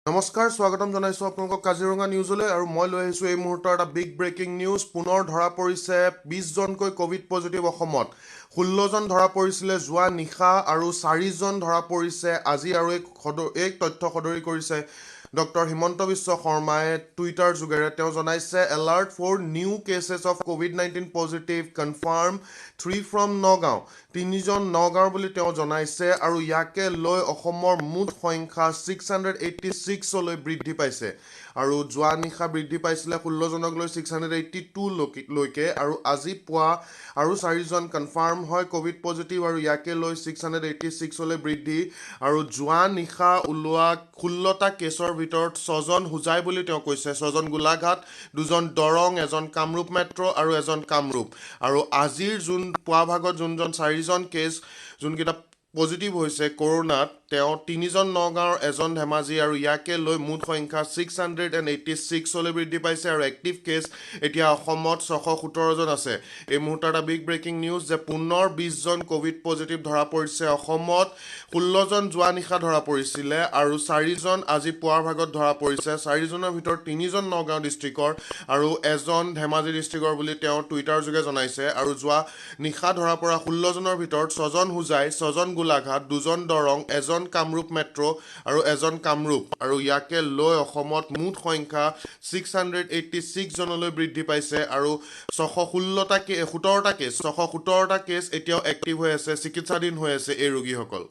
নমস্কাৰ স্বাগতম জনাইছো আপোনালোকক কাজিৰঙা নিউজলৈ আৰু মই লৈ আহিছো এই মুহূৰ্তৰ এটা বিগ ব্ৰেকিং নিউজ পুনৰ ধৰা পৰিছে 20 জনকৈ কোভিড পজিটিভ অসমত 16 জন ধৰা পৰিছিলে যোৱা নিশা আৰু 4 জন ধৰা পৰিছে আজি আৰু এক তথ্য সদৰি কৰিছে ডক্টৰ হিমন্ত বিশ্ব শৰ্মাই টুইটাৰ যোগেৰে তেওঁ জনাইছে alert for new cases of কোভিড-19 পজিটিভ কনফাৰ্ম 3 ফ্ৰম নগাঁও 3 জন নগাঁওৰ বুলি তেওঁ জনাইছে আৰু ইয়াকে লৈ অসমৰ মুঠ সংখ্যা 686 লৈ বৃদ্ধি পাইছে আৰু যোৱা নিশা বৃদ্ধি পাইছিলে 16 জনক লৈ 682 লৈকে আৰু আজি পুৱা আৰু 4 জন কনফাৰ্ম হয় কোভিড পজিটিভ আৰু ইয়াকে লৈ 686 লৈ বৃদ্ধি আৰু যোৱা নিশা ওলোৱা 16টা কেছৰ ভিতৰত 6 জন হুজাই বুলি তেওঁ কৈছে 6 জন গোলাঘাট 2 জন দৰং এজন কামৰূপ মেট্ৰ' আৰু এজন কামৰূপ আৰু আজিৰ যোন পুৱা ভাগত যোনজন 4 জন কেছ যোনকেইটা পজিটিভ হৈছে কৰোনাত তেওঁ 3 জন নগাঁৱৰ এজন ধেমাজি আৰু ইয়াকে লৈ মুঠ সংখ্যা 686 লৈ বৃদ্ধি পাইছে আৰু এক্টিভ কেছ এতিয়া অসমত 617 জন আছে এই মুহূৰ্তত এটা বিগ ব্ৰেকিং নিউজ যে পুনৰ 20 জন কোভিড পজিটিভ ধৰা পৰিছে অসমত 16 জন যোৱা নিশা ধৰা পৰিছিলে আৰু 4 জন আজি পুৱাৰ ভাগত ধৰা পৰিছে 4 জনৰ ভিতৰত 3 জন নগাঁও ডিষ্ট্ৰিক্টৰ আৰু এজন ধেমাজি ডিষ্ট্ৰিক্টৰ বুলি তেওঁ টুইটাৰ যোগে জনাইছে আৰু যোৱা নিশা ধৰা পৰা 16 জনৰ ভিতৰত 6 জন হুজাই 6 জন গোলাঘাট 2 জন দৰং এজন কামৰূপ মেট্ৰ' আৰু এজন কামৰূপ আৰু ইয়াকে লৈ অসমত মুঠ সংখ্যা 686 জনলৈ বৃদ্ধি পাইছে আৰু 617টা কেছ এতিয়াও এক্টিভ হৈ আছে চিকিৎসাধীন হৈ আছে এই ৰোগীসকল